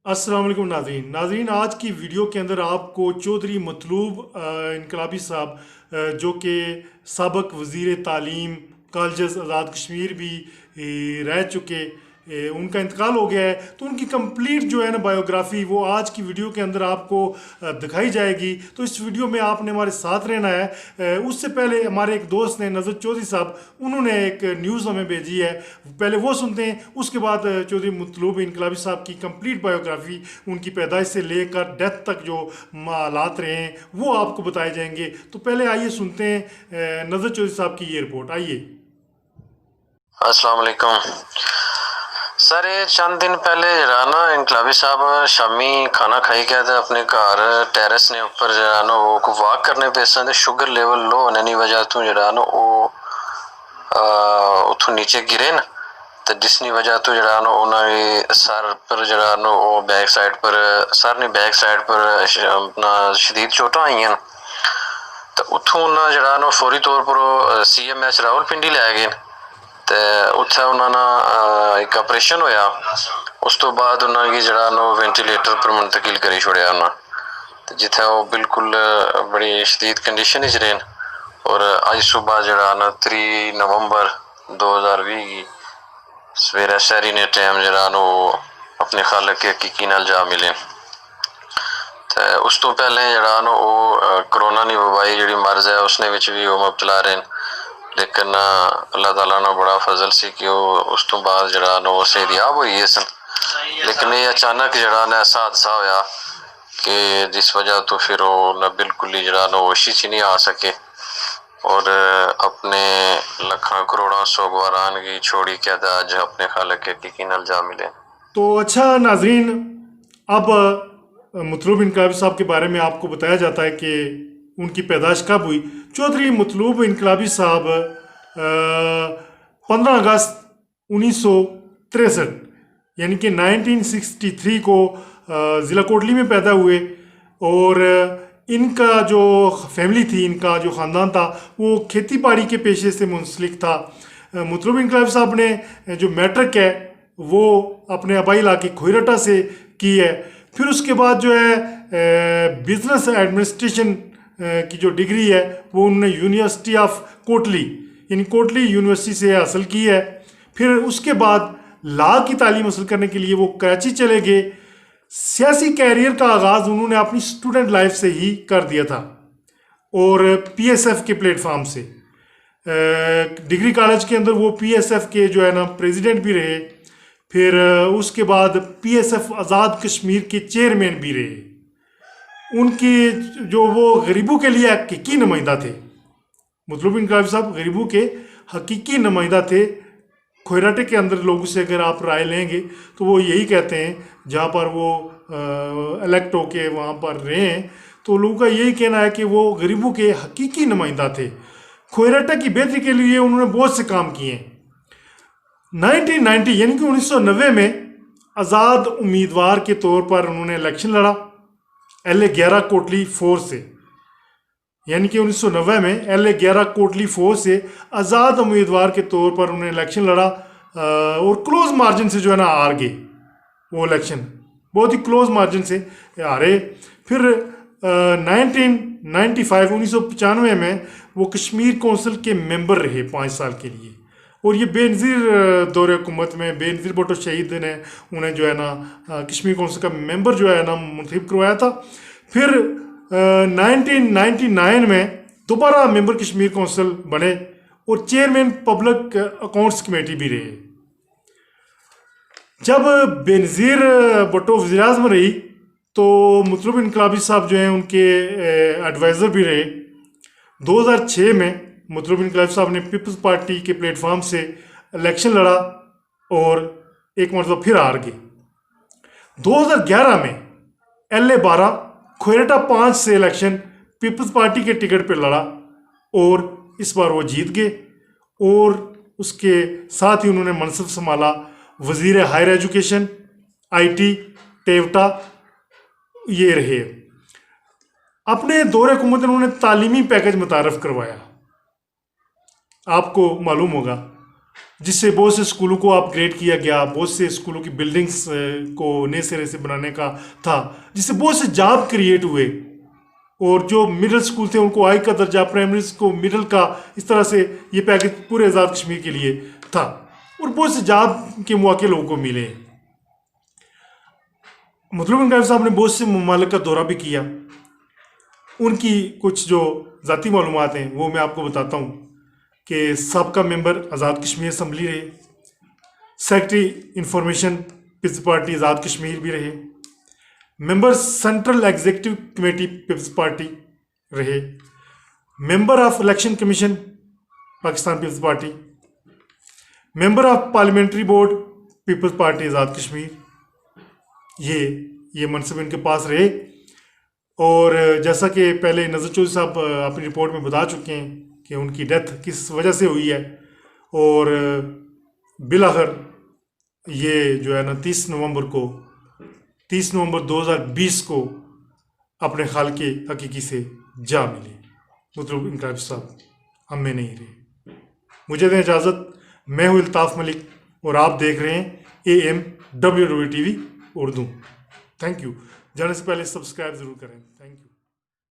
अस्सलाम वालेकुम नाज़रीन, आज की वीडियो के अंदर आपको चौधरी मतलूब इनकलाबी साहब जो कि सबक वज़ीर तालीम कॉलेज आज़ाद कश्मीर भी रह चुके, उनका इंतकाल हो गया है। तो उनकी कंप्लीट जो है ना बायोग्राफी वो आज की वीडियो के अंदर आपको दिखाई जाएगी। तो इस वीडियो में आपने हमारे साथ रहना है। उससे पहले हमारे एक दोस्त ने नज़र चौधरी साहब, उन्होंने एक न्यूज़ हमें भेजी है, पहले वो सुनते हैं। उसके बाद चौधरी मतलूब इनकलाबी साहब की कंप्लीट बायोग्राफी, उनकी पैदाइश से लेकर डेथ तक जो हालात रहे हैं वो आपको बताए जाएंगे। तो पहले आइए सुनते हैं नज़र चौधरी साहब की ये रिपोर्ट। आइए। अस्सलाम वालेकुम सर, ये चंद दिन पहले जरा ना इनकलाबी साहब शामी खाना खाई गया था अपने घर टैरिस ने उपर जरा ना वो वाक करने पे सन शुगर लेवल लो होने की वजह तो जरा ना वो उतों नीचे गिरे न, तो जिसकी वजह तो जरा ना उन्होंने सर पर जरा ना वो बैक साइड पर सर ने बैक साइड पर अपना शदीद चोटां आई हैं। तो उतों उन्हें जरा ना फौरी तौर पर CMH रावलपिंडी लै गए ते उत्थे उन्होंने एक ऑपरेशन होया। उस तो बाद उन्होंने जरा ना वेंटिलेटर पर मुंतकिल करी छोड़िया उन्हें, तो जिथे वो बिल्कुल बड़ी शदीद कंडीशन च रहे। और अज सुबह जरा ना 3 नवंबर 2020 की सवेरे शहरी ने टाइम जरा ना वो अपने खालक के हकीकी नाल जा मिले। तो उस तो पहले जरा ना वो करोना नी वबाई जी मर्ज है उसने भी वो मुबतला रहे, लेकिन अल्लाह ताला ना बड़ा फजल सी कि वो उस तो बाद जरा ना वो सेहतयाब हुई है सन। लेकिन ये अचानक जरा ना ऐसा हादसा होया कि जिस वजह तो फिर वो ना बिल्कुल ही जरा ना होश ही नहीं आ सके और अपने लखा करोड़ों सोगवारान की छोड़ी क्या था आज अपने खालक के हकीकी नाल जा मिले। तो अच्छा नाजरीन, अब मतलूब इनकलाबी साहब के बारे में आपको बताया जाता है कि उनकी पैदाइश कब हुई। चौधरी मतलूब इनकलाबी साहब 15 अगस्त 1963 यानी कि 1963 को ज़िला कोटली में पैदा हुए। और इनका जो फैमिली थी, इनका जो ख़ानदान था वो खेती बाड़ी के पेशे से मुंसलिक था। मतलूब इनकलाबी साहब ने जो मैट्रिक है वो अपने आबाई इलाके खोइरटा से की है। फिर उसके बाद जो है बिजनेस एडमिनिस्ट्रेशन की जो डिग्री है वो उन्होंने यूनिवर्सिटी ऑफ कोटली यानी कोटली यूनिवर्सिटी से हासिल की है। फिर उसके बाद लॉ की तालीम हासिल करने के लिए वो कराची चले गए। सियासी कैरियर का आगाज़ उन्होंने अपनी स्टूडेंट लाइफ से ही कर दिया था और PSF के प्लेटफार्म से। डिग्री कॉलेज के अंदर वो PSF के जो है ना प्रेसिडेंट भी रहे। फिर उसके बाद PSF आज़ाद कश्मीर के चेयरमैन भी रहे। उनकी जो वो गरीबों के लिए हकीकी नुमाइंदा थे। मतलूब इनकलाबी साहब गरीबों के हकीकी नुमाइंदा थे। खोइराटे के अंदर लोगों से अगर आप राय लेंगे तो वो यही कहते हैं, जहाँ पर वो इलेक्ट होके वहाँ पर रहे हैं, तो लोगों का यही कहना है कि वो गरीबों के हकीकी नुमाइंदा थे। खोइराटे की बेहतरी के लिए उन्होंने बहुत से काम किए। 1990 यानी कि 1990 में आज़ाद उम्मीदवार के तौर पर उन्होंने इलेक्शन लड़ा LA-11 कोटली 4 से। यानी कि 1990 में LA-11 कोटली 4 से आज़ाद उम्मीदवार के तौर पर उन्होंने इलेक्शन लड़ा और क्लोज मार्जिन से जो है ना हार गए। वो इलेक्शन बहुत ही क्लोज मार्जिन से हारे। फिर 1995 में वो कश्मीर कौंसिल के मेंबर रहे 5 साल के लिए। और ये बेनज़ीर दौरे हुकूमत में बेनज़ीर भुट्टो शहीद ने उन्हें जो है ना कश्मीर कौंसिल का मेंबर जो है ना मुंतखब करवाया था। फिर 1999 में दोबारा मेंबर कश्मीर कौंसिल बने और चेयरमैन पब्लिक अकाउंट्स कमेटी भी रहे। जब बेनज़ीर भुट्टो वज़ीर आज़म रही तो मतलूब इनकलाबी साहब जो हैं उनके एडवाइज़र भी रहे। 2006 में मतलूब इनकलाबी साहब ने पीपल्स पार्टी के प्लेटफार्म से इलेक्शन लड़ा और एक मरतबा फिर हार गए। 2011 में LA-12 खोइराटा 5 से इलेक्शन पीपल्स पार्टी के टिकट पर लड़ा और इस बार वो जीत गए। और उसके साथ ही उन्होंने मनसब संभाला वज़ीर हायर एजुकेशन, IT, टेवटा ये रहे। अपने दौरे हुकूमत उन्होंने तालीमी पैकेज मुतारफ़ करवाया। आपको मालूम होगा جس سے بہت سے اسکولوں کو اپ گریڈ کیا گیا، بہت سے اسکولوں کی بلڈنگس کو نئے سرے سے بنانے کا تھا، جس سے بہت سے جاب کریٹ ہوئے، اور جو مڈل اسکول تھے ان کو ہائی کا درجہ، پرائمریز کو مڈل کا، اس طرح سے یہ پیکج پورے آزاد کشمیر کے لیے تھا، اور بہت سے جاب کے مواقع لوگوں کو ملے۔ مطلوب انقلابی صاحب نے بہت سے ممالک کا دورہ بھی کیا، ان کی کچھ جو ذاتی معلومات ہیں وہ میں آپ کو بتاتا ہوں کہ سابقہ ممبر آزاد کشمیر اسمبلی رہے، secretary information Peoples Party Azad Kashmir بھی رہے، member central executive committee Peoples Party رہے، member of Election Commission Pakistan Peoples Party, member of parliamentary board Peoples Party Azad Kashmir, یہ منصب ان کے پاس رہے۔ اور جیسا کہ پہلے نظر چودھری صاحب اپنی رپورٹ میں بتا چکے ہیں کہ ان کی ڈیتھ کس وجہ سے ہوئی ہے، اور بالآخر یہ جو ہے نا 30 نومبر 2020 کو اپنے خالق حقیقی سے جا ملے۔ مطلوب انقلابی صاحب ہم میں نہیں رہے۔ مجھے دیں اجازت، میں ہوں الطاف ملک اور آپ دیکھ رہے ہیں AM WW TV Urdu. Thank you. جانے سے پہلے سبسکرائب ضرور کریں۔